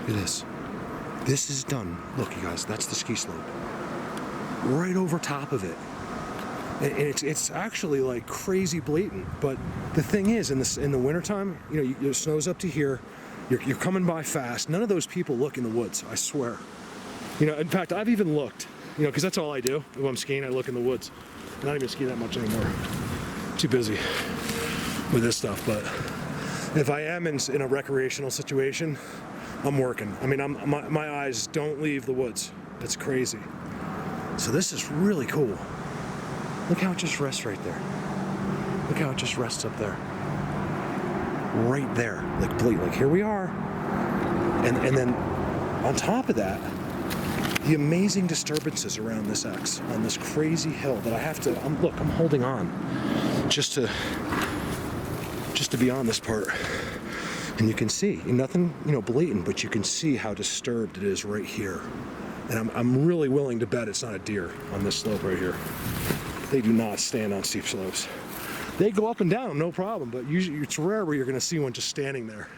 Look at this. This is done. Look, you guys, that's the ski slope. Right over top of it. And it's actually like crazy blatant. But the thing is, in the wintertime, you know, your snow's up to here. You're coming by fast. None of those people look in the woods, I swear. You know, in fact, I've even looked, you know, because that's all I do. When I'm skiing, I look in the woods. I don't even ski that much anymore. Too busy with this stuff. But if I am in a recreational situation, I'm working. I mean, my eyes don't leave the woods. It's crazy. So this is really cool. Look how it just rests right there. Look how it just rests up there. Right there. Like here we are. And then on top of that, the amazing disturbances around this X on this crazy hill that I have to, I'm holding on just to be on this part. And you can see, nothing, you know, blatant, but you can see how disturbed it is right here. And I'm really willing to bet it's not a deer on this slope right here. They do not stand on steep slopes. They go up and down, no problem, but usually it's rare where you're gonna see one just standing there.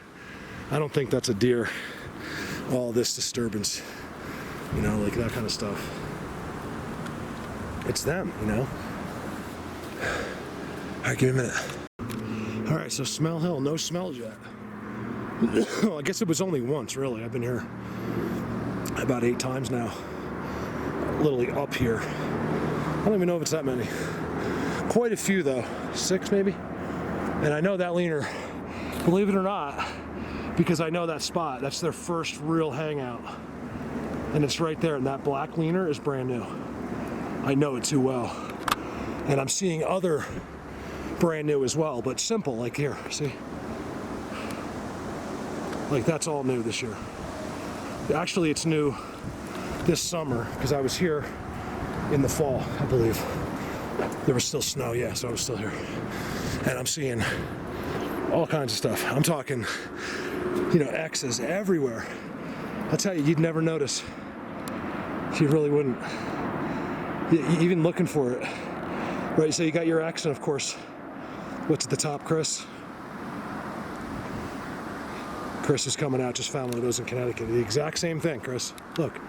I don't think that's a deer. All this disturbance, you know, like that kind of stuff. It's them, you know? All right, give me a minute. All right, so Smell Hill, no smells yet. Well, I guess it was only once, really. I've been here about 8 times now. Literally up here. I don't even know if it's that many. Quite a few though, 6 maybe. And I know that leaner, believe it or not, because I know that spot. That's their first real hangout. And it's right there, and that black leaner is brand new. I know it too well. And I'm seeing other brand new as well, but simple, like here, see? Like that's all new this year. Actually, it's new this summer, because I was here in the fall, I believe. There was still snow, yeah, so I was still here. And I'm seeing all kinds of stuff. I'm talking, you know, X's everywhere. I'll tell you, you'd never notice. You really wouldn't. Even looking for it. Right, so you got your X, and of course, what's at the top, Chris? Chris is coming out, just found one of those in Connecticut. The exact same thing, Chris. Look.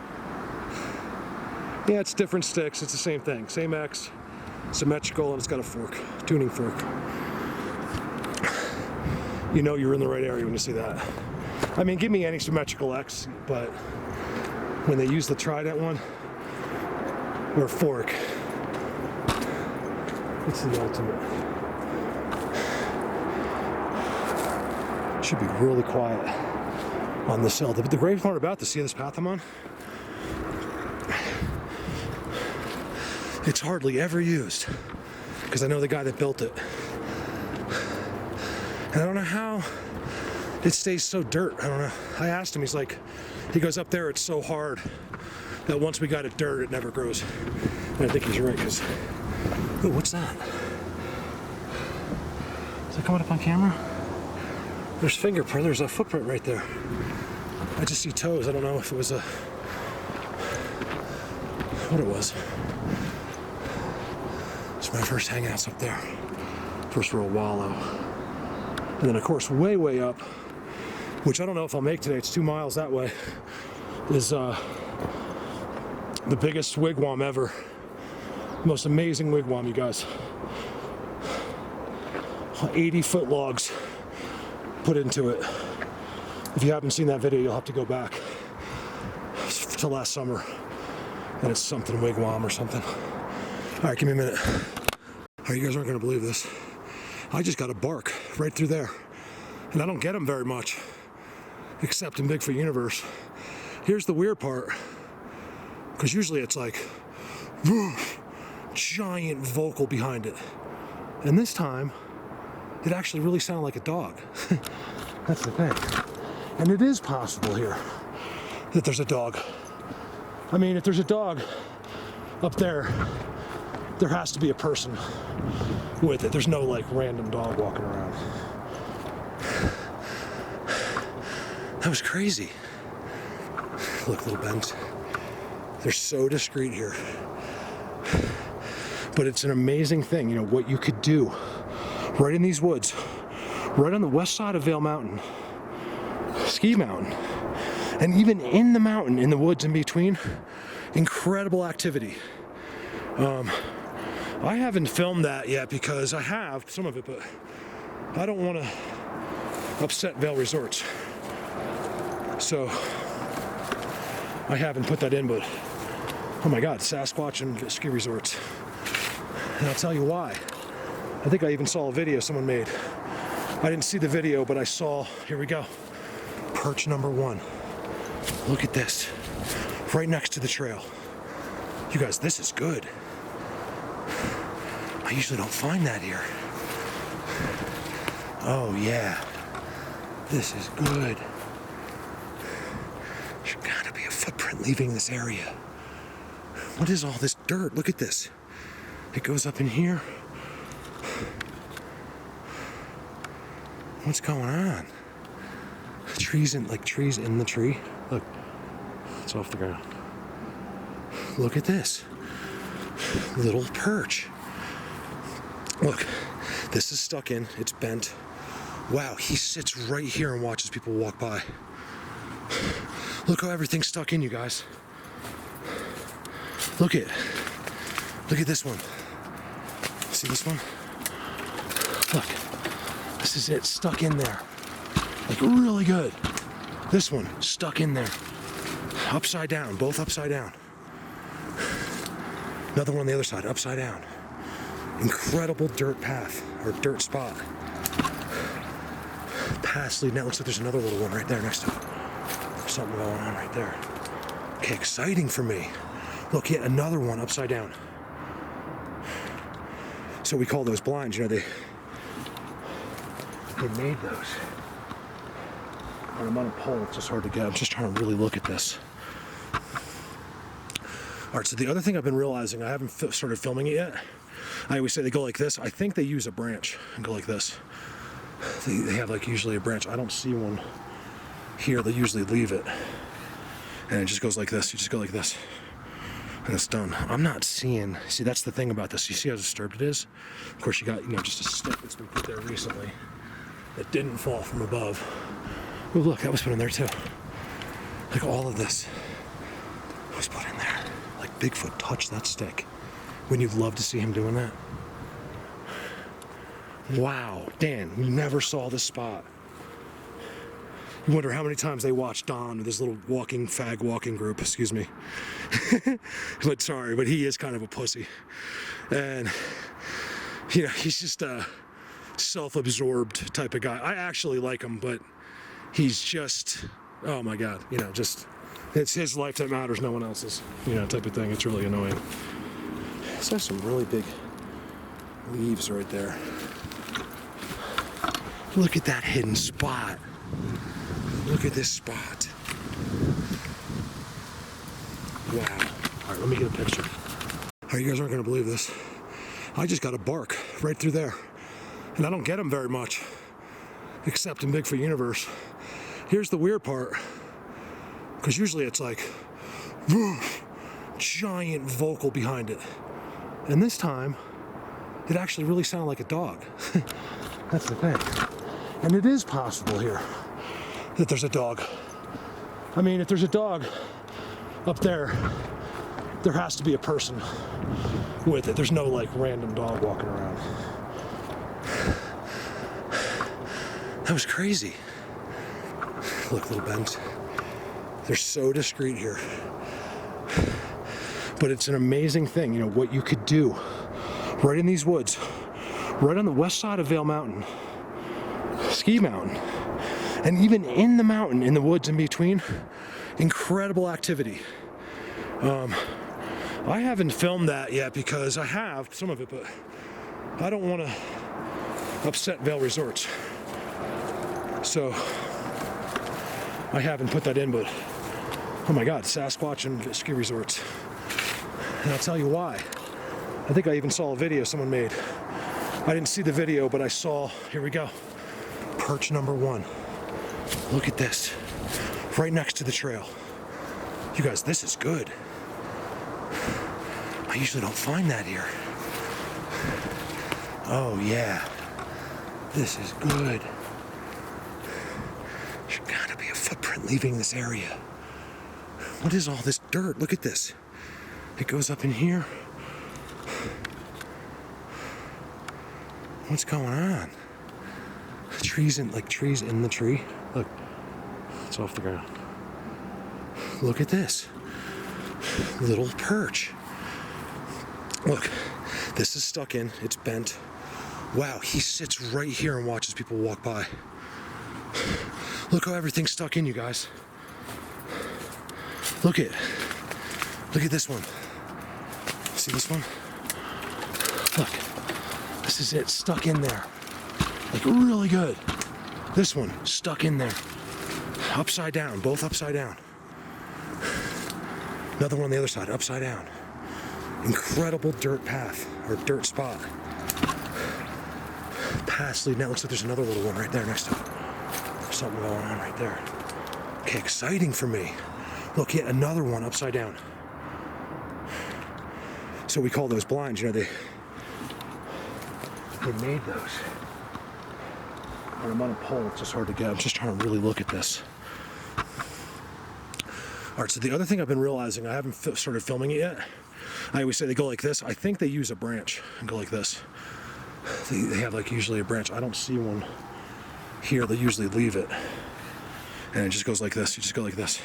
Yeah, it's different sticks, it's the same thing. Same X, symmetrical, and it's got a fork, tuning fork. You know you're in the right area when you see that. I mean, give me any symmetrical X, but when they use the trident one, or fork, it's the ultimate. Should be really quiet on this hill. The great part about this, see this path I'm on? It's hardly ever used because I know the guy that built it. And I don't know how it stays so dirt. I don't know. I asked him, he goes, up there it's so hard that once we got it dirt, it never grows. And I think he's right, because, ooh, what's that? Is that coming up on camera? There's fingerprint, there's a footprint right there. I just see toes. I don't know if it was what it was. It's my first hangouts up there. First real wallow. And then of course, way up, which I don't know if I'll make today, it's 2 miles that way, is the biggest wigwam ever. Most amazing wigwam, you guys. 80-foot logs put into it. If you haven't seen that video, you'll have to go back to last summer. And it's something wigwam or something. All right, give me a minute. All right, you guys aren't gonna believe this. I just got a bark right through there. And I don't get them very much, except in Bigfoot universe. Here's the weird part, because usually it's like, woof, giant vocal behind it. And this time, it actually really sounded like a dog. That's the thing. And it is possible here that there's a dog. I mean, if there's a dog up there, there has to be a person with it. There's no like random dog walking around. That was crazy. Look, little bends. They're so discreet here. But it's an amazing thing, you know, what you could do right in these woods, right on the west side of Vail Mountain, ski mountain, And even in the mountain, in the woods in between, incredible activity. I haven't filmed that yet because I have some of it, but I don't want to upset Vail Resorts. So I haven't put that in, but oh my God, Sasquatch and ski resorts. And I'll tell you why. I think I even saw a video someone made. I didn't see the video, but I saw, here we go. Perch number 1. Look at this. Right next to the trail. You guys, this is good. I usually don't find that here. Oh yeah. This is good. There's gotta be a footprint leaving this area. What is all this dirt? Look at this. It goes up in here. What's going on? Trees in the tree. Look, it's off the ground. Look at this. Little perch. Look, this is stuck in, it's bent. Wow, he sits right here and watches people walk by. Look how everything's stuck in, you guys. Look at this one. See this one? Look, this is it, stuck in there. Like really good. This one, stuck in there. Upside down, both upside down. Another one on the other side, upside down. Incredible dirt path, or dirt spot. Paths leading out, looks like there's another little one right there next to it. There's something going on right there. Okay, exciting for me. Look, yet another one upside down. So we call those blinds, you know, they made those. When I'm on a pole, it's just hard to get. I'm just trying to really look at this. All right, so the other thing I've been realizing, I haven't started filming it yet. I always say they go like this. I think they use a branch and go like this. They have like usually a branch. I don't see one here. They usually leave it. And it just goes like this. You just go like this. And it's done. I'm not seeing, see, that's the thing about this. You see how disturbed it is? Of course, you got, you know, just a stick that's been put there recently that didn't fall from above. Oh, look, that was put in there too. Like all of this was put in there. Like Bigfoot touched that stick. Wouldn't you love to see him doing that? Wow, Dan, we never saw this spot. You wonder how many times they watched Don with his little fag walking group, excuse me. But sorry, but he is kind of a pussy. And, you know, he's just a self-absorbed type of guy. I actually like him, but he's just, oh my God, you know, just, it's his life that matters, no one else's, you know, type of thing. It's really annoying. So there's some really big leaves right there. Look at that hidden spot. Look at this spot. Wow. All right, let me get a picture. All right, you guys aren't gonna believe this. I just got a bark right through there. And I don't get them very much, except in Bigfoot universe. Here's the weird part, because usually it's like, woof, giant vocal behind it. And this time, it actually really sounded like a dog. That's the thing. And it is possible here that there's a dog. I mean, if there's a dog up there, there has to be a person with it. There's no like random dog walking around. That was crazy. Look, little bends. They're so discreet here. But it's an amazing thing, you know, what you could do right in these woods, right on the west side of Vail Mountain, ski mountain, and even in the mountain, in the woods in between, incredible activity. I haven't filmed that yet because I have some of it, but I don't want to upset Vail Resorts. So I haven't put that in, but oh my God, Sasquatch and ski resorts. And I'll tell you why. I think I even saw a video someone made. I didn't see the video, but I saw, here we go. Perch number 1. Look at this. Right next to the trail. You guys, this is good. I usually don't find that here. Oh yeah. This is good. There's gotta be a footprint leaving this area. What is all this dirt? Look at this. It goes up in here. What's going on? Trees in the tree. Look, it's off the ground. Look at this. Little perch. Look, this is stuck in. It's bent. Wow, he sits right here and watches people walk by. Look how everything's stuck in, you guys. Look at this one. See this one? Look, this is it, stuck in there. Like really good. This one, stuck in there. Upside down, both upside down. Another one on the other side, upside down. Incredible dirt path, or dirt spot. Paths leading out. Looks like there's another little one right there next to it. There's something going on right there. Okay, exciting for me. Look, yet another one upside down. So we call those blinds, you know, they made those. When I'm on a pole, it's just hard to get. I'm just trying to really look at this. All right, so the other thing I've been realizing, I haven't started filming it yet. I always say they go like this. I think they use a branch and go like this. They have like usually a branch. I don't see one here. They usually leave it. And it just goes like this. You just go like this.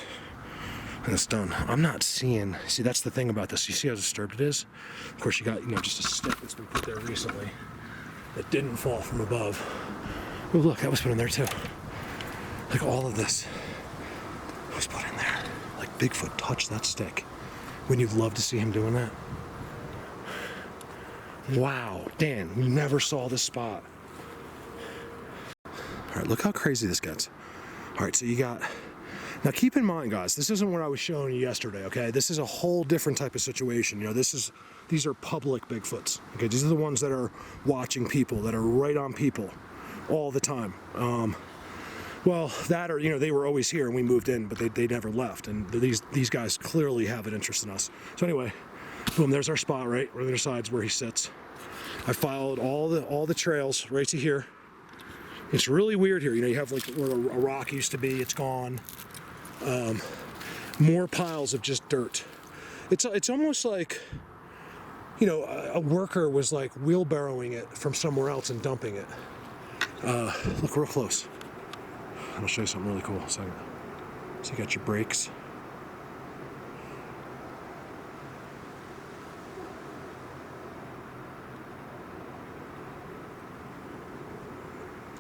And it's done. I'm not seeing, see, that's the thing about this. You see how disturbed it is? Of course, you got, you know, just a stick that's been put there recently that didn't fall from above. Oh, look, that was put in there too. Like all of this was put in there. Like Bigfoot touched that stick. Wouldn't you love to see him doing that? Wow, Dan, we never saw this spot. All right, look how crazy this gets. All right, so you got, now keep in mind, guys, this isn't what I was showing you yesterday, okay? This is a whole different type of situation. You know, these are public Bigfoots, okay? These are the ones that are watching people, that are right on people all the time. Well, that or, you know, they were always here and we moved in, but they never left. And these guys clearly have an interest in us. So anyway, boom, there's our spot right on the other side's where he sits. I followed all the trails right to here. It's really weird here. You know, you have like where a rock used to be, it's gone. More piles of just dirt. It's almost like, you know, a worker was like wheelbarrowing it from somewhere else and dumping it. Look real close. I'll show you something really cool. So you got your brakes.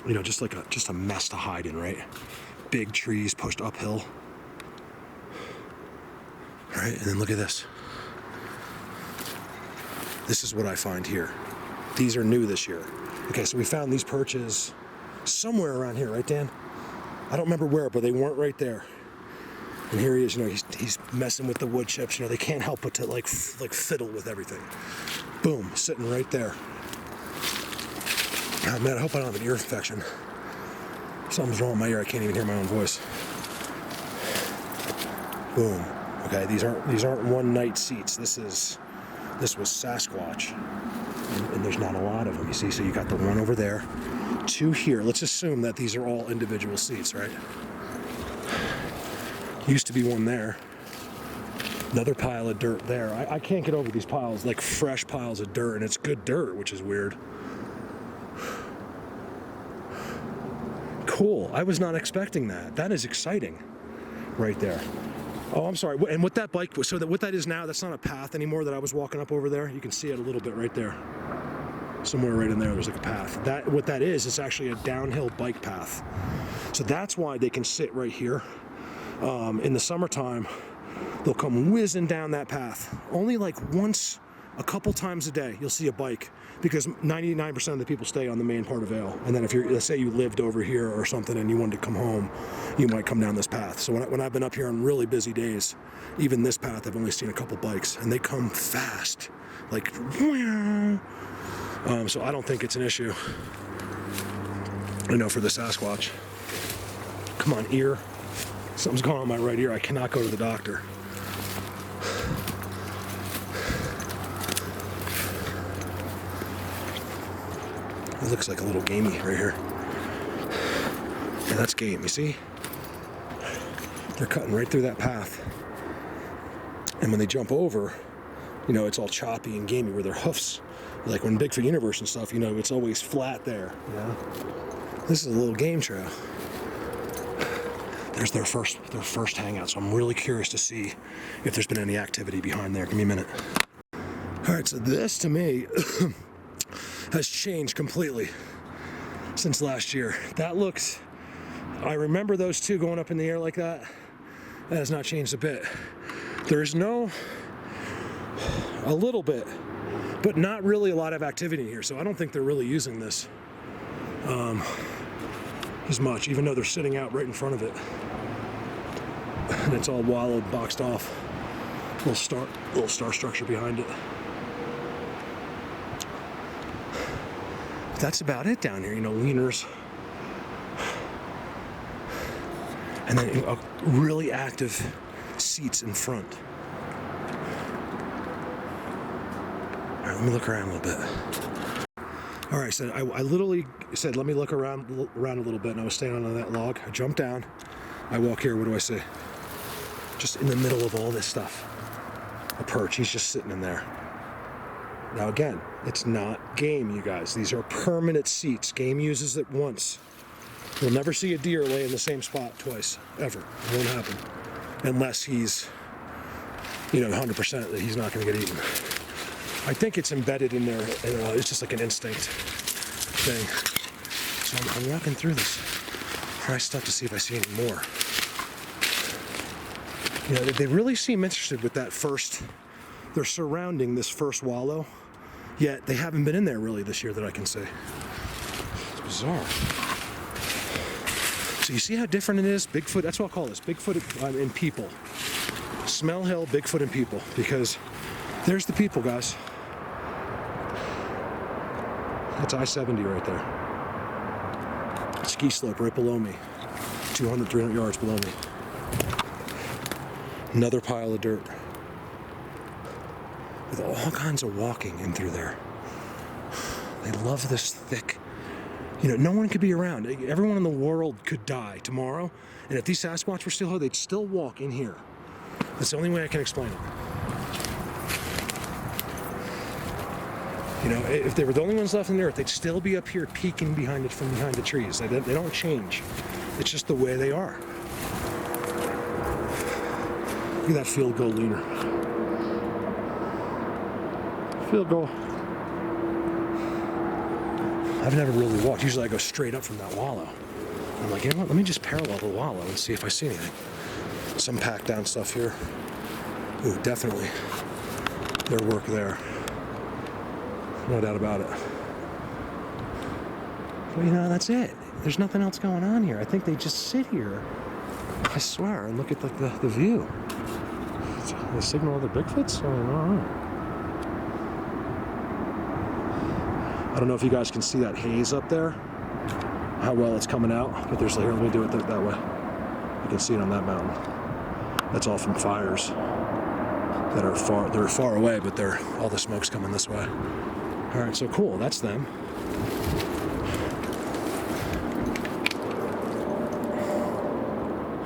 You know, just a mess to hide in, right? Big trees pushed uphill. All right, and then look at this. This is what I find here. These are new this year. Okay, so we found these perches somewhere around here, right, Dan? I don't remember where, but they weren't right there. And here he is, you know, he's messing with the wood chips. You know, they can't help but to like fiddle with everything. Boom, sitting right there. Oh, man, I hope I don't have an ear infection. Something's wrong with my ear. I can't even hear my own voice. Boom. Okay, these aren't one night seats. This was Sasquatch, and there's not a lot of them. You see, so you got the one over there, two here. Let's assume that these are all individual seats, right? Used to be one there. Another pile of dirt there. I can't get over these piles, like fresh piles of dirt, and it's good dirt, which is weird. Cool. I was not expecting that. That is exciting, right there. Oh, I'm sorry. And what that bike was, so that what that is now, that's not a path anymore that I was walking up over there. You can see it a little bit right there. Somewhere right in there, there's like a path. What that is, it's actually a downhill bike path. So that's why they can sit right here. In the summertime, they'll come whizzing down that path. Only like once, a couple times a day, you'll see a bike, because 99% of the people stay on the main part of Vail. And then if let's say you lived over here or something and you wanted to come home, you might come down this path. So when I've been up here on really busy days, even this path, I've only seen a couple bikes, and they come fast, like, so I don't think it's an issue, you know, for the Sasquatch. Come on, ear. Something's going on my right ear. I cannot go to the doctor. It looks like a little gamey right here. Yeah, that's game, you see? They're cutting right through that path. And when they jump over, you know, it's all choppy and gamey where their hoofs, like when Bigfoot Universe and stuff, you know, it's always flat there, you know? This is a little game trail. There's their first hangout, so I'm really curious to see if there's been any activity behind there. Give me a minute. All right, so this to me has changed completely since last year. That looks, I remember those two going up in the air like that. That has not changed a bit. There's no, a little bit, but not really a lot of activity in here, so I don't think they're really using this as much, even though they're sitting out right in front of it. And it's all wallowed, boxed off. Little star structure behind it. That's about it down here, you know, leaners. And then really active seats in front. All right, let me look around a little bit. All right, so I literally said, let me look around a little bit, and I was standing on that log. I jumped down. I walk here, what do I see? Just in the middle of all this stuff. A perch, he's just sitting in there. Now again, it's not game, you guys. These are permanent seats. Game uses it once. You'll never see a deer lay in the same spot twice, ever. It won't happen. Unless he's, you know, 100% that he's not going to get eaten. I think it's embedded in there, and it's just like an instinct thing. So I'm walking through this dry stuff to see if I see any more. You know, they really seem interested with that first, they're surrounding this first wallow, yet they haven't been in there really this year that I can see. It's bizarre. So you see how different it is? Bigfoot, that's what I'll call this, Bigfoot and people. Smell Hill, Bigfoot and people, because there's the people, guys. That's I-70 right there. Ski slope right below me. 200, 300 yards below me. Another pile of dirt. With all kinds of walking in through there. They love this thick. You know, no one could be around. Everyone in the world could die tomorrow. And if these Sasquatch were still here, they'd still walk in here. That's the only way I can explain it. You know, if they were the only ones left on the earth, they'd still be up here peeking behind it from behind the trees. They don't change. It's just the way they are. Look at that field goal leaner. Field goal. I've never really walked. Usually I go straight up from that wallow. I'm like, you know what? Let me just parallel the wallow and see if I see anything. Some packed down stuff here. Ooh, definitely their work there. No doubt about it. But you know, that's it. There's nothing else going on here. I think they just sit here, I swear, and look at like the view. The signal of the Bigfoots? I don't know if you guys can see that haze up there, how well it's coming out, but there's, here, let me do it that way. You can see it on that mountain. That's all from fires that are they're far away, but all the smoke's coming this way. All right, so cool, that's them.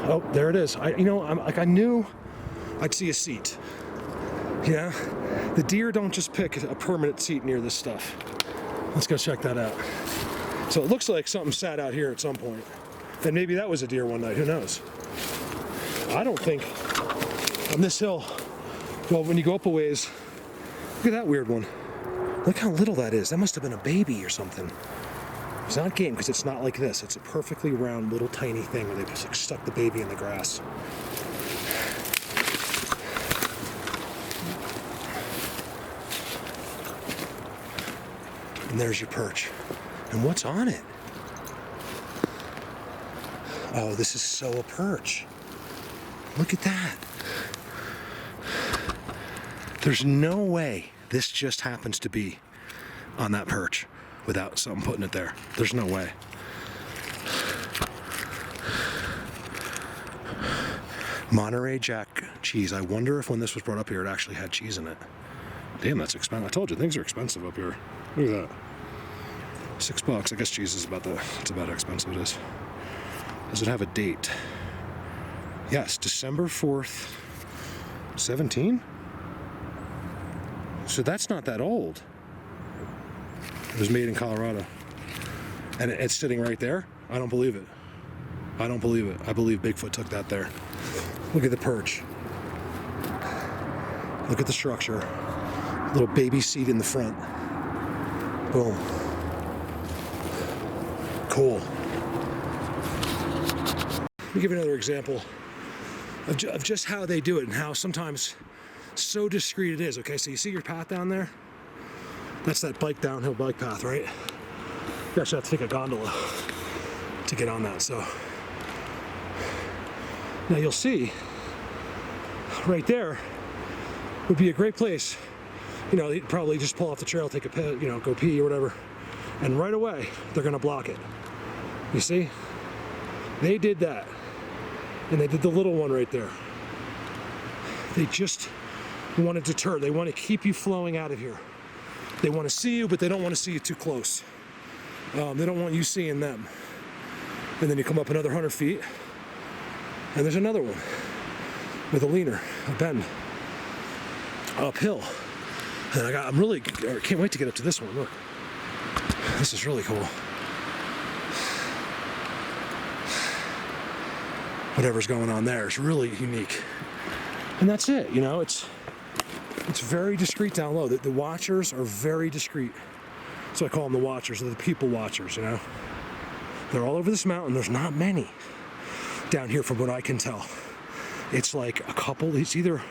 Oh, there it is. I knew I'd see a seat. Yeah, the deer don't just pick a permanent seat near this stuff. Let's go check that out. So it looks like something sat out here at some point. And maybe that was a deer one night, who knows? I don't think on this hill, well, when you go up a ways, look at that weird one. Look how little that is. That must have been a baby or something. It's not game because it's not like this. It's a perfectly round little tiny thing where they just like stuck the baby in the grass. And there's your perch. And what's on it? Oh, this is so a perch. Look at that. There's no way this just happens to be on that perch without something putting it there. There's no way. Monterey Jack cheese. I wonder if when this was brought up here, it actually had cheese in it. Damn, that's expensive. I told you, things are expensive up here. Look at that. $6. I guess cheese is about it's about how expensive it is. Does it have a date? Yes, December 4th, 17? So that's not that old. It was made in Colorado. And it's sitting right there? I don't believe it. I don't believe it. I believe Bigfoot took that there. Look at the perch. Look at the structure. Little baby seat in the front. Boom. Cool. Let me give you another example of just how they do it and how sometimes so discreet it is. Okay, so you see your path down there? That's that downhill bike path, right? You actually have to take a gondola to get on that. So now you'll see right there would be a great place. You know, you'd probably just pull off the trail, take a pit, you know, go pee or whatever, and right away they're gonna block it. You see? They did that. And they did the little one right there. They just want to deter. They want to keep you flowing out of here. They want to see you, but they don't want to see you too close. They don't want you seeing them. And then you come up another 100 feet, and there's another one with a leaner, a bend, uphill. And I can't wait to get up to this one. Look, this is really cool. Whatever's going on there is really unique. And that's it, you know, it's very discreet down low. The watchers are very discreet. So I call them the watchers, or the people watchers, you know. They're all over this mountain. There's not many down here from what I can tell. It's like a couple, it's either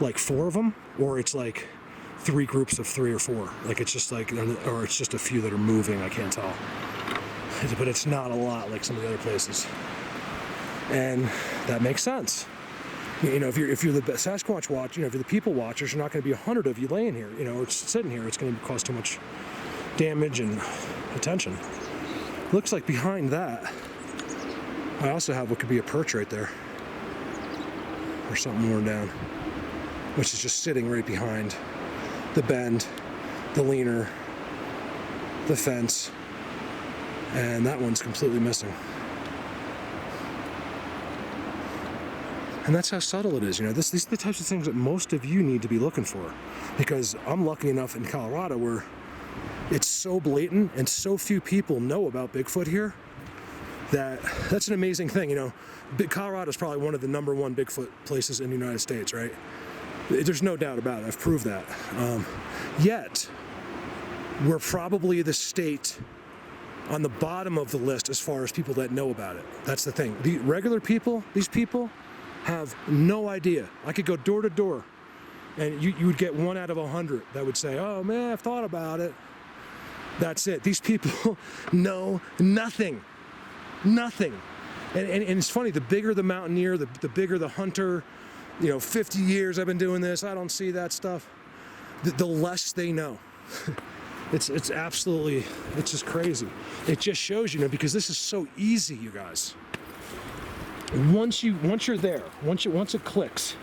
like 4 of them, or it's like 3 groups of 3 or 4. Like it's just like, or it's just a few that are moving, I can't tell. But it's not a lot like some of the other places. And that makes sense. You know, if you're the Sasquatch watch, you know, if you're the people watchers, you're not going to be 100 of you laying here. You know, it's sitting here. It's going to cause too much damage and attention. Looks like behind that, I also have what could be a perch right there, or something worn down, which is just sitting right behind the bend, the leaner, the fence, and that one's completely missing. And that's how subtle it is, you know. These are the types of things that most of you need to be looking for, because I'm lucky enough in Colorado where it's so blatant and so few people know about Bigfoot here that that's an amazing thing, you know. Colorado is probably one of the #1 Bigfoot places in the United States, right? There's no doubt about it. I've proved that. Yet, we're probably the state on the bottom of the list as far as people that know about it. That's the thing. The regular people, these people, have no idea. I could go door to door and you would get 1 out of 100 that would say, oh man, I've thought about it. That's it. These people know nothing. Nothing. And it's funny, the bigger the mountaineer, the bigger the hunter, you know, 50 years I've been doing this, I don't see that stuff, the less they know. It's absolutely, it's just crazy. It just shows, you know, because this is so easy, you guys. Once you're there, once it clicks,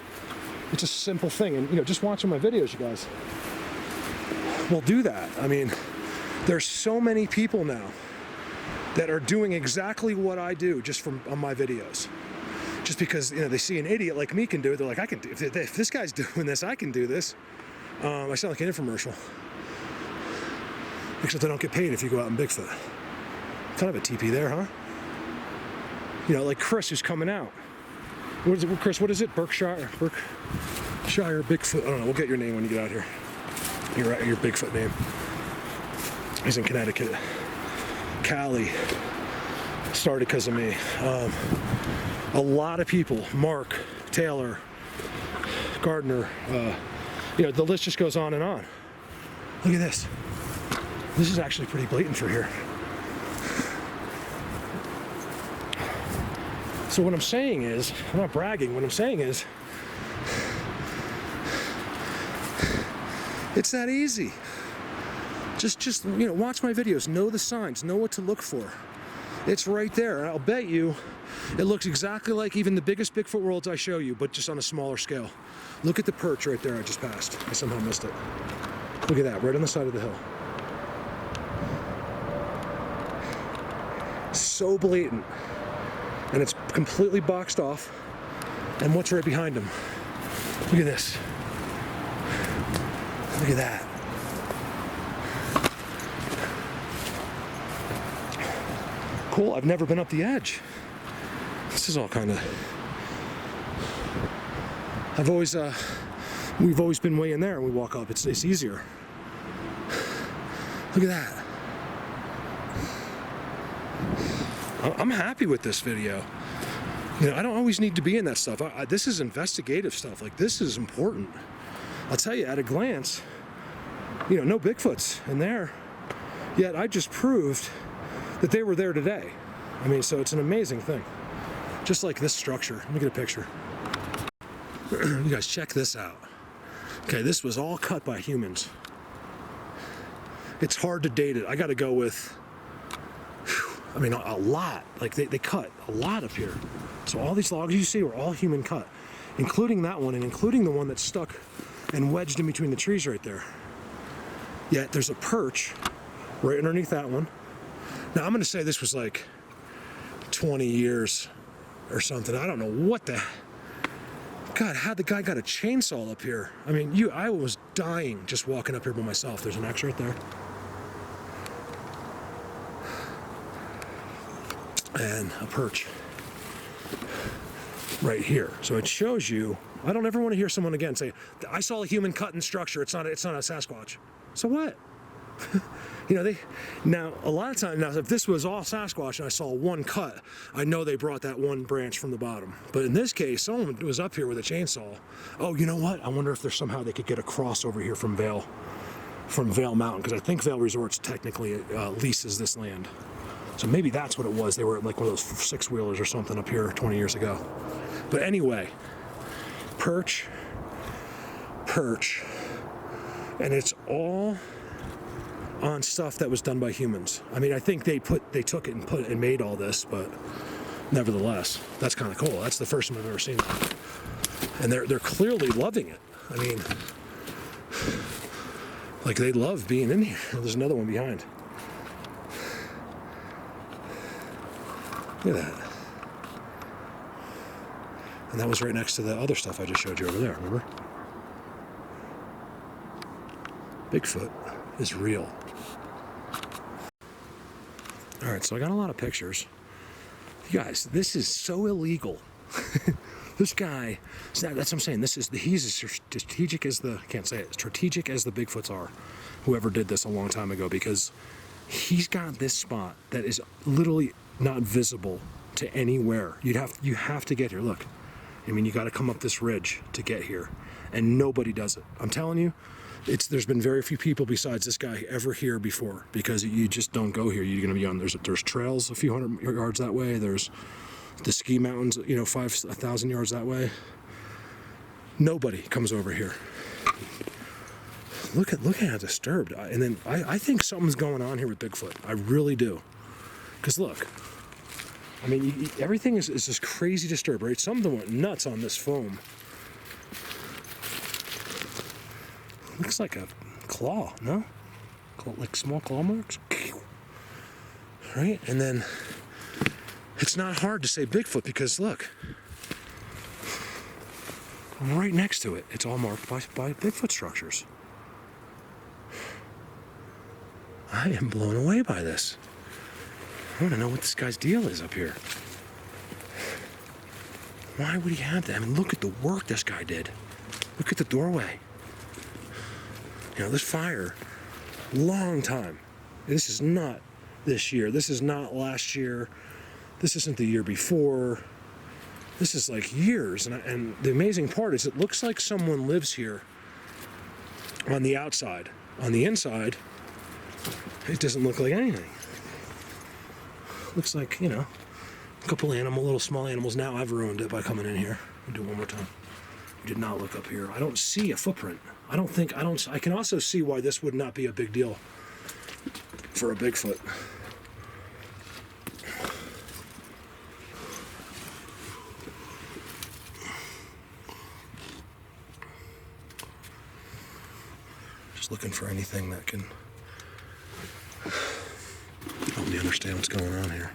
it's a simple thing. And you know, just watching my videos, you guys will do that. I mean, there's so many people now that are doing exactly what I do just on my videos. Just because, you know, they see an idiot like me can do it, they're like, I can do. If this guy's doing this, I can do this. I sound like an infomercial. Except I don't get paid if you go out in Bigfoot. Kind of a teepee there, huh? You know, like Chris who's coming out. What is it, Chris? What is it? Berkshire Bigfoot. I don't know. We'll get your name when you get out here. Your Bigfoot name. He's in Connecticut. Cali. Started because of me. A lot of people. Mark, Taylor, Gardner. You know, the list just goes on and on. Look at this. This is actually pretty blatant for here. So what I'm saying is, I'm not bragging, what I'm saying is, it's that easy. Just you know, watch my videos, know the signs, know what to look for. It's right there, and I'll bet you it looks exactly like even the biggest Bigfoot worlds I show you, but just on a smaller scale. Look at the perch right there I just passed. I somehow missed it. Look at that, right on the side of the hill. So blatant. And it's completely boxed off. And what's right behind him? Look at this. Look at that. Cool, I've never been up the edge. This is all kind of... we've always been way in there and we walk up. It's easier. Look at that. I'm happy with this video. You know, I don't always need to be in that stuff. This is investigative stuff. Like, this is important. I'll tell you, at a glance, you know, no Bigfoots in there. Yet I just proved that they were there today. I mean, so it's an amazing thing. Just like this structure. Let me get a picture. You guys, check this out. Okay, this was all cut by humans. It's hard to date it. I got to go with, I mean, a lot. Like, they cut a lot up here. So all these logs you see were all human cut, including that one and including the one that's stuck and wedged in between the trees right there. Yet there's a perch right underneath that one. Now, I'm going to say this was like 20 years or something. I don't know what the... God, how the guy got a chainsaw up here? I mean, I was dying just walking up here by myself. There's an X right there. And a perch right here. So it shows you, I don't ever want to hear someone again say, I saw a human cut in structure, it's not a Sasquatch. So what? You know, now a lot of times, now if this was all Sasquatch and I saw one cut, I know they brought that one branch from the bottom. But in this case, someone was up here with a chainsaw. Oh, you know what? I wonder if there's somehow they could get across over here from Vail Mountain, because I think Vail Resorts technically leases this land. So maybe that's what it was. They were like one of those six-wheelers or something up here 20 years ago. But anyway, perch, and it's all on stuff that was done by humans. I mean, I think they took it and made all this, but nevertheless, that's kind of cool. That's the first time I've ever seen that. And they're clearly loving it. I mean, like, they love being in here. There's another one behind. Look at that. And that was right next to the other stuff I just showed you over there, remember? Bigfoot is real. All right, so I got a lot of pictures. You guys, this is so illegal. This guy, that's what I'm saying. He's as strategic as strategic as the Bigfoots are. Whoever did this a long time ago, because he's got this spot that is literally not visible to anywhere. You have to get here. Look, I mean, you got to come up this ridge to get here, and nobody does it. I'm telling you, there's been very few people besides this guy ever here before, because you just don't go here. You're going to be on. There's trails a few hundred yards that way. There's the ski mountains, you know, 1,000 yards that way. Nobody comes over here. Look at how disturbed. And then I think something's going on here with Bigfoot. I really do. Because look, I mean, everything is just crazy disturbed, right? Something went nuts on this foam. Looks like a claw, no? Like small claw marks? Right? And then it's not hard to say Bigfoot, because look, right next to it, it's all marked by Bigfoot structures. I am blown away by this. I want to know what this guy's deal is up here. Why would he have that? I mean, look at the work this guy did. Look at the doorway. You know, this fire, long time. This is not this year. This is not last year. This isn't the year before. This is like years. And the amazing part is it looks like someone lives here on the outside. On the inside, it doesn't look like anything. Looks like, you know, a couple little small animals. Now I've ruined it by coming in here. I'll do it one more time. We did not look up here. I don't see a footprint. I can also see why this would not be a big deal for a Bigfoot. Just looking for anything that can help me understand what's going on here.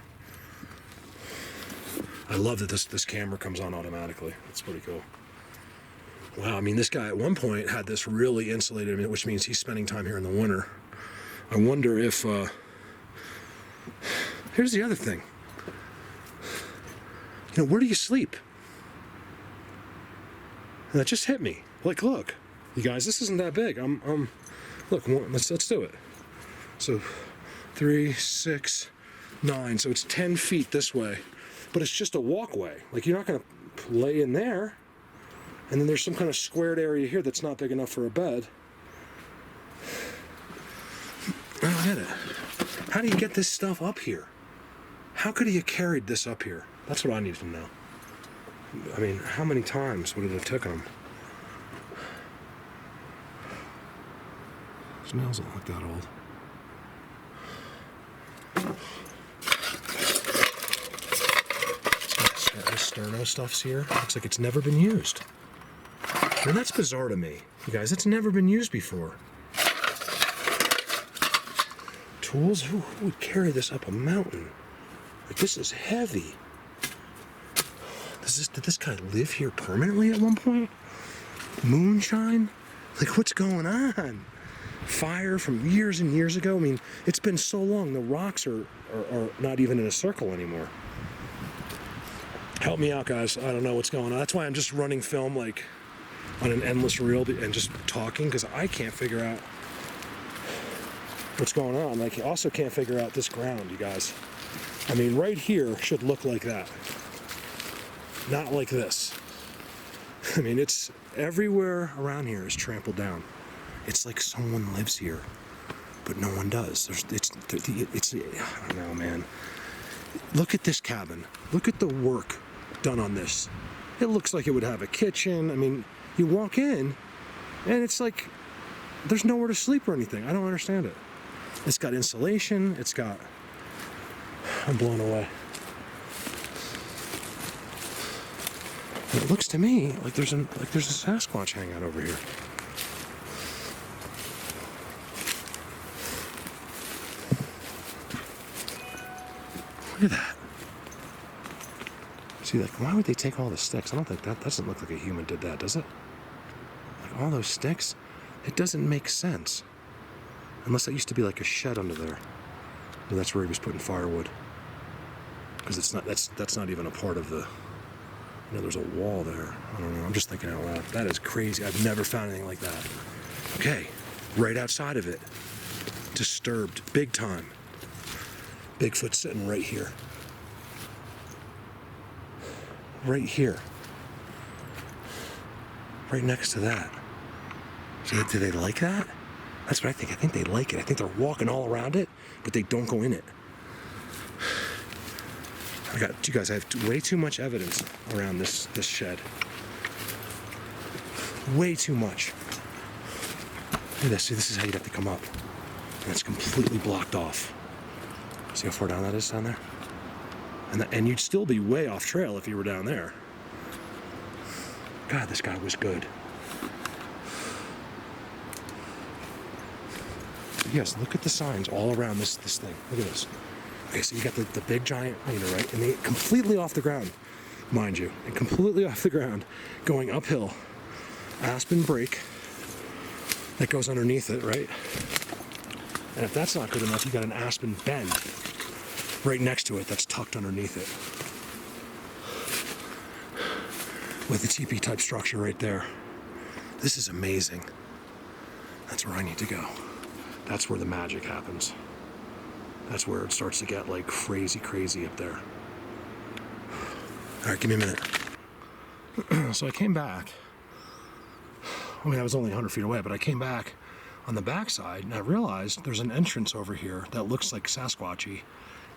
I love that this camera comes on automatically. That's pretty cool. Wow, I mean, this guy at one point had this really insulated, which means he's spending time here in the winter. I wonder if, here's the other thing. You know, where do you sleep? And that just hit me. Like, look, you guys, this isn't that big. Look, let's do it. So 3, 6, 9, so it's 10 feet this way, but it's just a walkway. Like, you're not gonna lay in there. And then there's some kind of squared area here that's not big enough for a bed. I don't get it. How do you get this stuff up here? How could he have carried this up here? That's what I need to know. I mean, how many times would it have taken him? His nails don't look that old. This sterno stuff's here. Looks like it's never been used. And that's bizarre to me. You guys, it's never been used before. Tools? Who would carry this up a mountain? Like, this is heavy. Did this guy live here permanently at one point? Moonshine? Like, what's going on? Fire from years and years ago? I mean, it's been so long, the rocks are not even in a circle anymore. Help me out, guys. I don't know what's going on. That's why I'm just running film, like, on an endless reel and just talking, because I can't figure out what's going on. Like, I also can't figure out this ground, you guys. I mean, right here should look like that. Not like this. I mean, it's everywhere around here is trampled down. It's like someone lives here, but no one does. It's I don't know, man. Look at this cabin. Look at the work done on this. It looks like it would have a kitchen. I mean, you walk in, and it's like there's nowhere to sleep or anything. I don't understand it. It's got insulation. It's got... I'm blown away. It looks to me like there's a Sasquatch hanging out over here. Look at that. See, like, why would they take all the sticks? I don't think that doesn't look like a human did that, does it? Like, all those sticks? It doesn't make sense. Unless that used to be like a shed under there. And that's where he was putting firewood. Because that's not even a part of the... You know, there's a wall there. I don't know. I'm just thinking out loud. That is crazy. I've never found anything like that. Okay, right outside of it. Disturbed, big time. Bigfoot sitting right here. Right here. Right next to that. So do they like that? That's what I think. I think they like it. I think they're walking all around it, but they don't go in it. You guys, I have way too much evidence around this shed. Way too much. Look at this. See, this is how you'd have to come up. And it's completely blocked off. See how far down that is down there? And you'd still be way off trail if you were down there. God, this guy was good. Yes, look at the signs all around this thing. Look at this. Okay, so you got the big giant wiener, right? And they completely off the ground, mind you. And completely off the ground, going uphill. Aspen break that goes underneath it, right? And if that's not good enough, you got an aspen bend right next to it that's tucked underneath it. With the teepee type structure right there. This is amazing. That's where I need to go. That's where the magic happens. That's where it starts to get like crazy up there. All right, give me a minute. So I came back. I mean, I was only 100 feet away, but I came back on the backside and I realized there's an entrance over here that looks like Sasquatchy,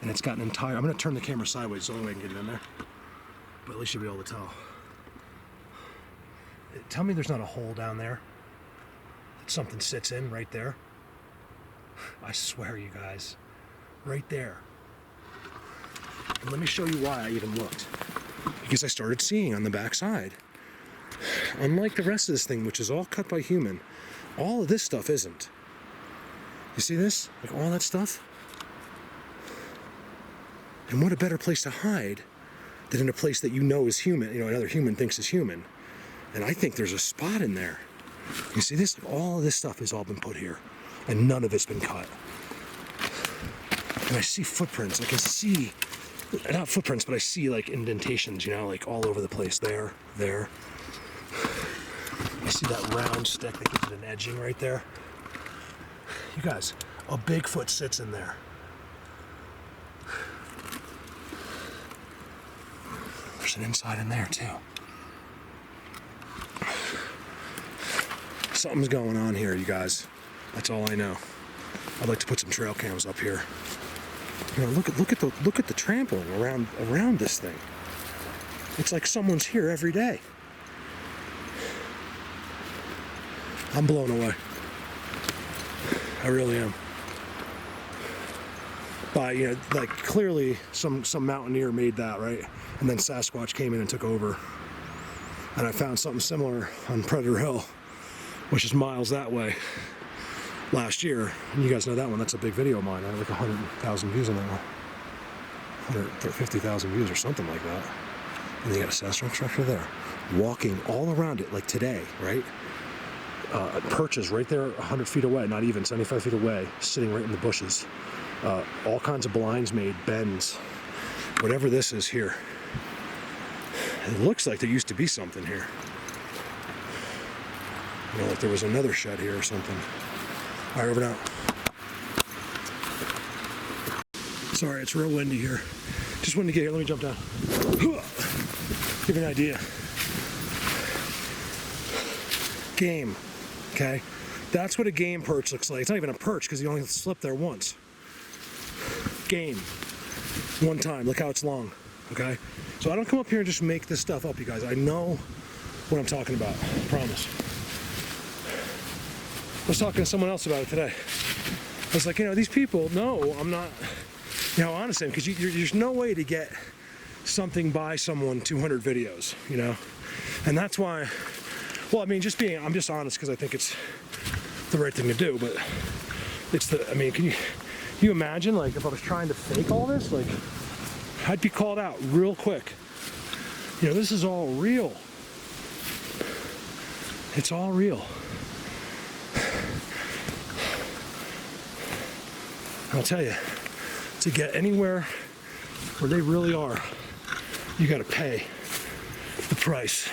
and it's got an entire... I'm going to turn the camera sideways so the only way I can get it in there. But at least you'll be able to tell. Tell me there's not a hole down there that something sits in right there. I swear, you guys. Right there. And let me show you why I even looked. Because I started seeing on the back side, unlike the rest of this thing, which is all cut by human, all of this stuff isn't. You see this? Like all that stuff? And what a better place to hide than in a place that you know is human, you know, another human thinks is human. And I think there's a spot in there. You see this? All of this stuff has all been put here, and none of it's been cut. And I see footprints. I can see, not footprints, but I see like indentations, you know, like all over the place. There. I see that round stick that gives it an edging right there. You guys, a Bigfoot sits in there. There's an inside in there too. Something's going on here, you guys. That's all I know. I'd like to put some trail cams up here. You know, look at the trampling around this thing. It's like someone's here every day. I'm blown away. I really am. By, you know, like clearly some mountaineer made that, right? And then Sasquatch came in and took over. And I found something similar on Predator Hill, which is miles that way, last year. And you guys know that one. That's a big video of mine. I have like 100,000 views on that one. 150,000 views or something like that. And then you got a Sasquatch structure there. Walking all around it, like today, right? Perches right there 100 feet away, not even 75 feet away, sitting right in the bushes. All kinds of blinds made, bends, whatever this is here. It looks like there used to be something here. You know, like there was another shed here or something. All right, over now. Sorry, it's real windy here. Just wanted to get here. Let me jump down. Give you an idea. Game, okay? That's what a game perch looks like. It's not even a perch because you only slip there once. Game. One time. Look how it's long, okay? So I don't come up here and just make this stuff up, you guys. I know what I'm talking about. I promise. I was talking to someone else about it today. I was like, you know, these people, no, I'm not, you know, honest with them, because there's no way to get something by someone 200 videos, you know? And that's why, well, I mean, I'm just honest because I think it's the right thing to do, but I mean, can you imagine, like, if I was trying to fake all this, like, I'd be called out real quick. You know, this is all real. It's all real. I'll tell you, to get anywhere where they really are, you got to pay the price.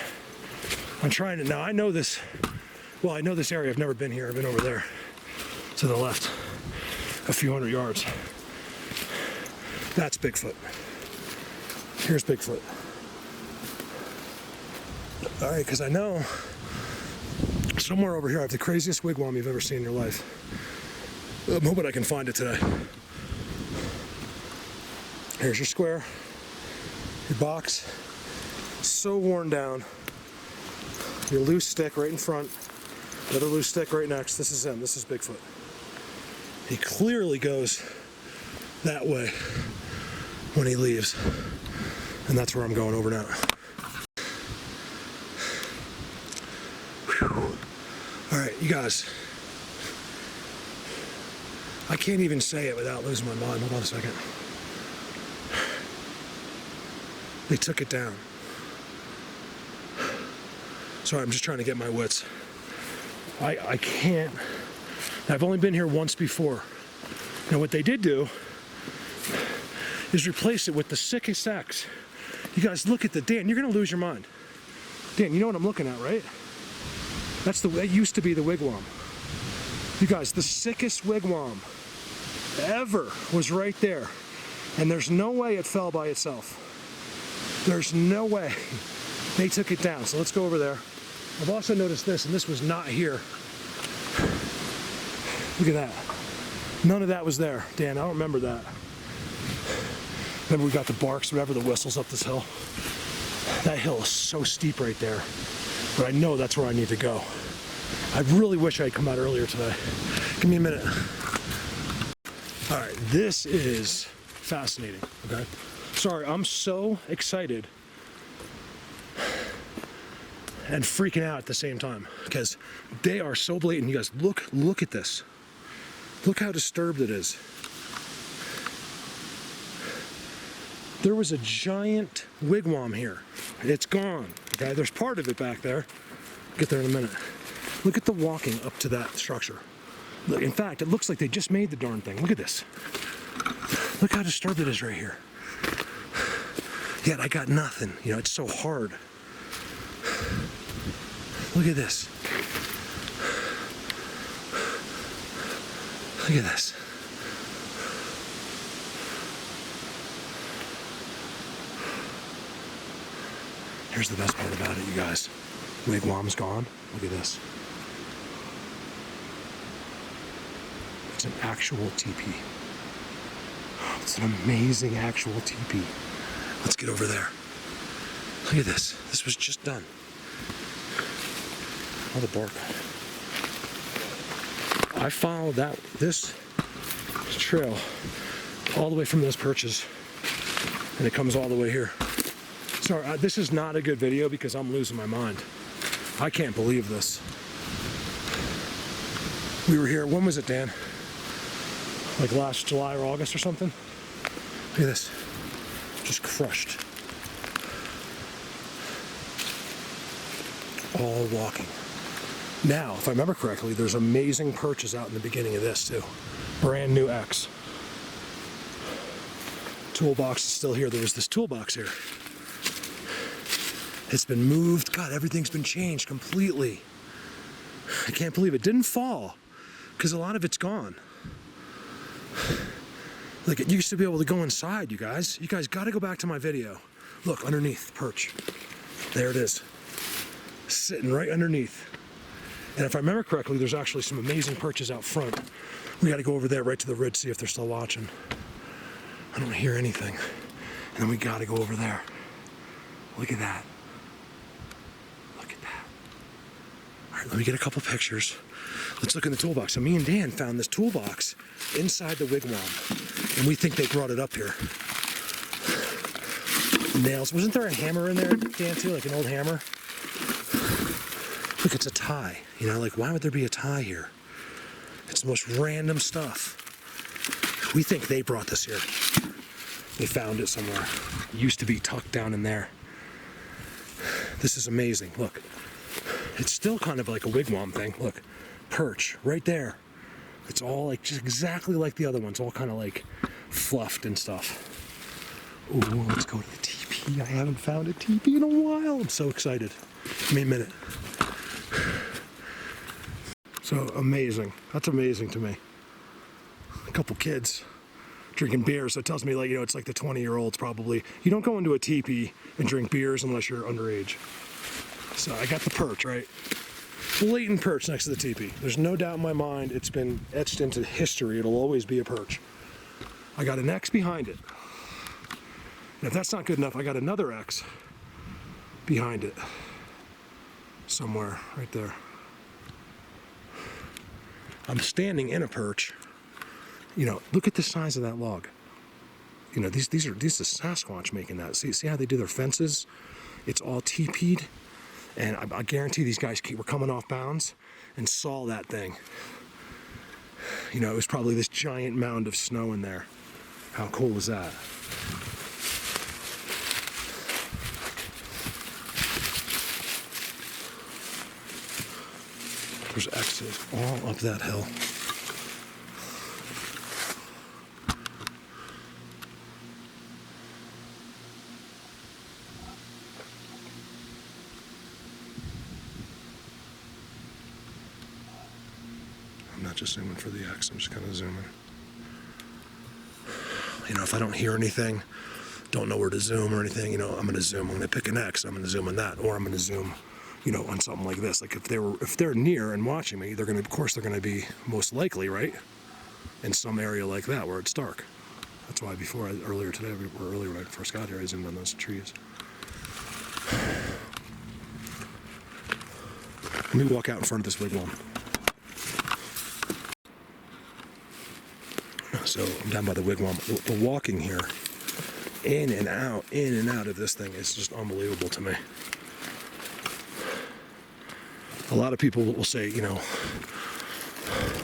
I'm trying to, now I know this, well, I know this area. I've never been here. I've been over there to the left a few hundred yards. That's Bigfoot. Here's Bigfoot. All right, because I know somewhere over here I have the craziest wigwam you've ever seen in your life. I'm hoping I can find it today. Here's your square, your box, so worn down. Your loose stick right in front, another loose stick right next. This is him, this is Bigfoot. He clearly goes that way when he leaves. And that's where I'm going over now. Whew. All right, you guys. I can't even say it without losing my mind. Hold on a second. They took it down. Sorry, I'm just trying to get my wits. I can't. I've only been here once before. Now what they did do is replace it with the sickest X. You guys look at Dan, you're gonna lose your mind. Dan, you know what I'm looking at, right? That used to be the wigwam. You guys, the sickest wigwam ever was right there. And there's no way it fell by itself. There's no way. They took it down, so let's go over there. I've also noticed this, and this was not here. Look at that. None of that was there. Dan, I don't remember that. Remember we got the barks, whatever, the whistles up this hill. That hill is so steep right there. But I know that's where I need to go. I really wish I had come out earlier today. Give me a minute. All right, this is fascinating, okay? Sorry, I'm so excited and freaking out at the same time because they are so blatant. You guys, look at this. Look how disturbed it is. There was a giant wigwam here. It's gone, okay? There's part of it back there. get there in a minute. Look at the walking up to that structure. Look, in fact, it looks like they just made the darn thing. Look at this. Look how disturbed it is right here. Yet I got nothing. You know, it's so hard. Look at this. Look at this. Here's the best part about it, you guys. Wigwam's gone. Look at this. It's an actual teepee. It's an amazing actual teepee. Let's get over there. Look at this. This was just done. All the bark. I followed this trail all the way from those perches, and it comes all the way here. Sorry, this is not a good video because I'm losing my mind. I can't believe this. We were here, when was it, Dan? Like last July or August or something? Look at this. Just crushed. All walking. Now, if I remember correctly, there's amazing perches out in the beginning of this too. Brand new X. Toolbox is still here. There was this toolbox here. It's been moved. God, everything's been changed completely. I can't believe it didn't fall because a lot of it's gone. Like, it used to be able to go inside, you guys. You guys got to go back to my video. Look, underneath, perch. There it is. Sitting right underneath. And if I remember correctly, there's actually some amazing perches out front. We got to go over there right to the ridge, see if they're still watching. I don't hear anything. And then we got to go over there. Look at that. Look at that. All right, let me get a couple pictures. Let's look in the toolbox. So me and Dan found this toolbox inside the wigwam, and we think they brought it up here. Nails. Wasn't there a hammer in there, Dan, too? Like an old hammer? Look, it's a tie. You know, like, why would there be a tie here? It's the most random stuff. We think they brought this here. They found it somewhere. It used to be tucked down in there. This is amazing. Look. It's still kind of like a wigwam thing. Look. Perch right there. It's all like just exactly like the other ones, all kind of like fluffed and stuff. Ooh, let's go to the teepee. I haven't found a teepee in a while. I'm so excited. Give me a minute. So amazing. That's amazing to me. A couple kids drinking beer, so it tells me, like, you know, it's like the 20-year-olds probably. You don't go into a teepee and drink beers unless you're underage. So I got the perch, right? Blatant perch next to the teepee. There's no doubt in my mind it's been etched into history. It'll always be a perch. I got an X behind it. And if that's not good enough, I got another X behind it. Somewhere right there. I'm standing in a perch. You know, look at the size of that log. You know, this is Sasquatch making that. See how they do their fences? It's all teepeed. And I guarantee these guys were coming off bounds and saw that thing. You know, it was probably this giant mound of snow in there. How cool is that? There's X's all up that hill. I'm not just zooming for the X, I'm just kind of zooming. You know, if I don't hear anything, don't know where to zoom or anything, you know, I'm going to zoom. I'm going to pick an X, I'm going to zoom on that, or I'm going to zoom, you know, on something like this. Like if they're near and watching me, they're going to, of course, they're going to be most likely, right, in some area like that where it's dark. That's why earlier today, when I first got here, I zoomed on those trees. Let me walk out in front of this wigwam. So I'm down by the wigwam. The walking here, in and out of this thing is just unbelievable to me. A lot of people will say, you know,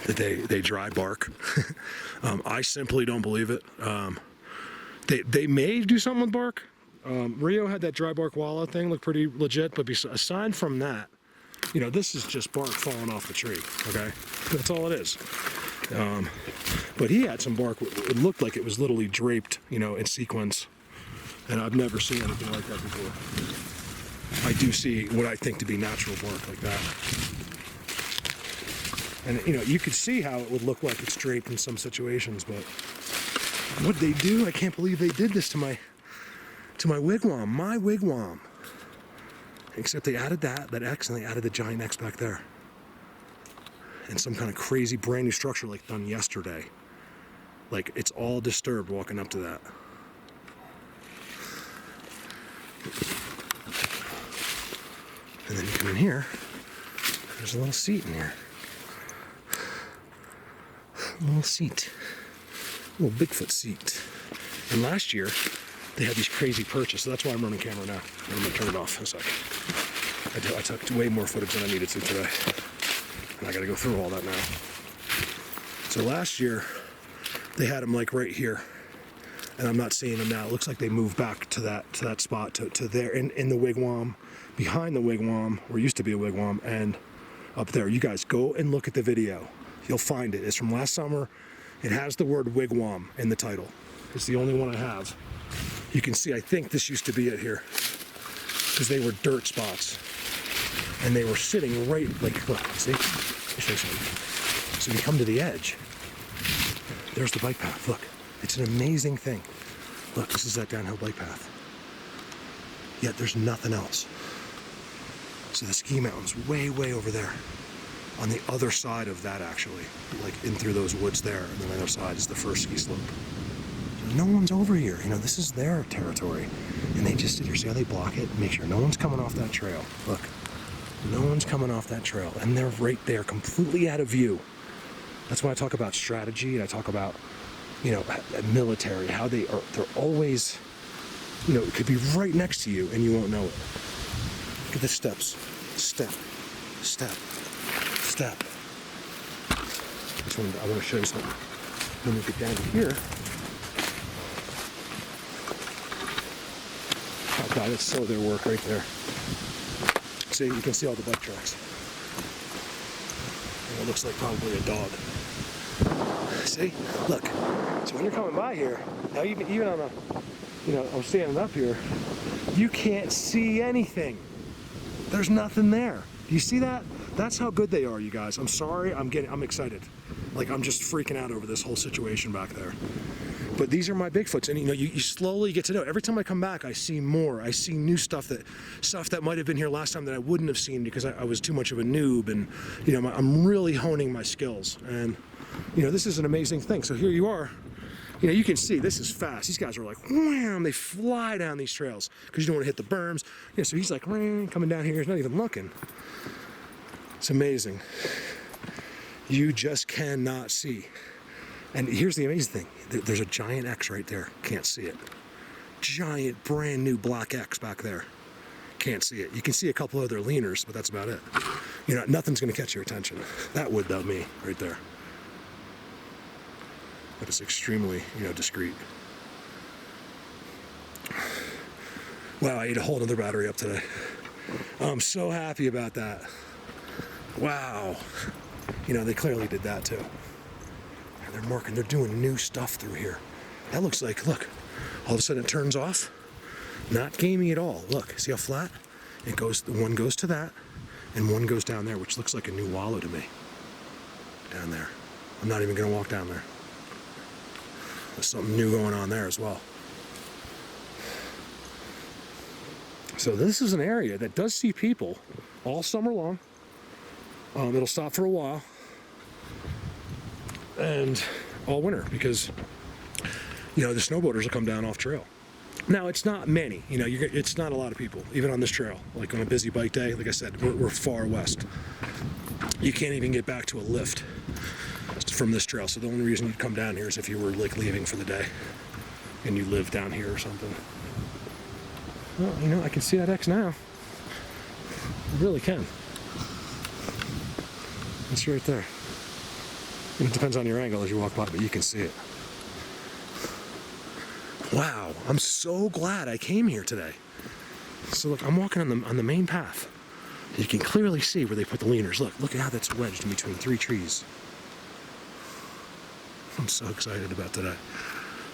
that they dry bark. I simply don't believe it. They may do something with bark. Rio had that dry bark wallow thing, looked pretty legit, but aside from that, You know, this is just bark falling off the tree, okay? That's all it is. But he had some bark, it looked like it was literally draped, you know, in sequence. And I've never seen anything like that before. I do see what I think to be natural bark like that. And, you know, you could see how it would look like it's draped in some situations, but what'd they do? I can't believe they did this to my wigwam, my wigwam. Except they added that X, and they added the giant X back there. And some kind of crazy brand new structure like done yesterday. Like it's all disturbed walking up to that. And then you come in here, there's a little seat in here. A little seat. A little Bigfoot seat. And last year, they had these crazy perches, so that's why I'm running camera now. I'm gonna turn it off in a second. I took way more footage than I needed to today. And I gotta go through all that now. So last year, they had them like right here. And I'm not seeing them now. It looks like they moved back to that spot, to there in the wigwam, behind the wigwam, where used to be a wigwam, and up there. You guys go and look at the video. You'll find it. It's from last summer. It has the word wigwam in the title. It's the only one I have. You can see, I think this used to be it here, because they were dirt spots. And they were sitting right, like, look, see? Let me show you something. So you come to the edge. There's the bike path, look. It's an amazing thing. Look, this is that downhill bike path. Yet there's nothing else. So the ski mountain's way, way over there. On the other side of that, actually. Like in through those woods there, and then the other side is the first ski slope. So no one's over here. You know, this is their territory. And they just sit here, see how they block it? Make sure no one's coming off that trail. Look. No one's coming off that trail, and they're right there, completely out of view. That's when I talk about strategy, and I talk about, you know, military, how they're always, you know, it could be right next to you, and you won't know it. Look at the steps. Step, step, step. I want to show you something. When we get down here, oh God, it's so their work right there. See, you can see all the bike tracks. And it looks like probably a dog. See, look. So when you're coming by here, now even on a, you know, I'm standing up here, you can't see anything. There's nothing there. Do you see that? That's how good they are, you guys. I'm sorry, I'm excited. Like I'm just freaking out over this whole situation back there. But these are my Bigfoots, and you know, you slowly get to know. Every time I come back, I see more. I see new stuff that might have been here last time that I wouldn't have seen because I was too much of a noob, and you know, I'm really honing my skills. And you know, this is an amazing thing. So here you are. You know, you can see this is fast. These guys are like, wham! They fly down these trails because you don't want to hit the berms. You know, so he's like, coming down here. He's not even looking. It's amazing. You just cannot see. And here's the amazing thing. There's a giant X right there. Can't see it. Giant, brand new black X back there. Can't see it. You can see a couple other leaners, but that's about it. You know, nothing's going to catch your attention. That would, though, me, right there. But it's extremely, you know, discreet. Wow, I ate a whole other battery up today. I'm so happy about that. Wow. You know, they clearly did that, too. They're marking, they're doing new stuff through here. That looks like, look, all of a sudden it turns off. Not gamey at all. Look, see how flat? It goes, one goes to that, and one goes down there, which looks like a new wallow to me. Down there. I'm not even gonna walk down there. There's something new going on there as well. So this is an area that does see people all summer long. It'll stop for a while. And all winter because, you know, the snowboarders will come down off trail. Now, it's not many, you know, it's not a lot of people, even on this trail. Like on a busy bike day, like I said, we're far west. You can't even get back to a lift from this trail. So the only reason you'd come down here is if you were like leaving for the day and you live down here or something. Well, you know, I can see that X now. I really can. It's right there. It depends on your angle as you walk by, but you can see it. Wow, I'm so glad I came here today. So look, I'm walking on the main path. You can clearly see where they put the leaners. Look at how that's wedged in between 3 trees. I'm so excited about today.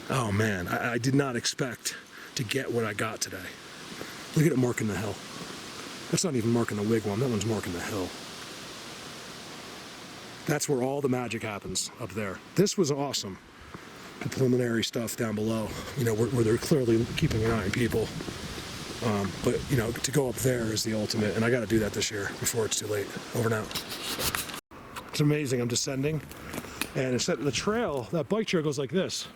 Oh man, I did not expect to get what I got today. Look at it marking the hill. That's not even marking the wigwam, that one's marking the hill. That's where all the magic happens, up there. This was awesome. The preliminary stuff down below, you know, where they're clearly keeping an eye on people. But, you know, to go up there is the ultimate, and I got to do that this year before it's too late. Over and out. It's amazing. I'm descending, and instead of the trail, that bike trail goes like this.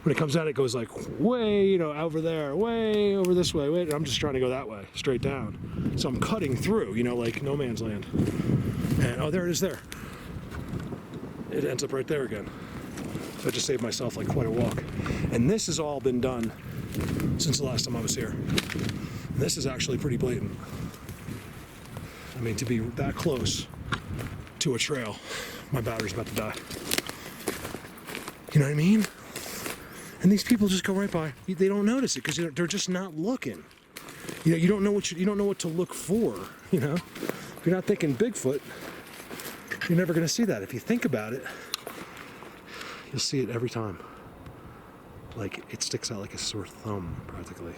When it comes out, it goes like way, you know, over there, way over this way. Wait, I'm just trying to go that way, straight down. So I'm cutting through, you know, like no man's land. And oh, there it is there. It ends up right there again. So I just saved myself like quite a walk. And this has all been done since the last time I was here. And this is actually pretty blatant. I mean, to be that close to a trail, my battery's about to die. You know what I mean? And these people just go right by. They don't notice it because they're just not looking. You know, you don't know what to look for. You know, if you're not thinking Bigfoot, you're never going to see that. If you think about it, you'll see it every time. Like, it sticks out like a sore thumb, practically.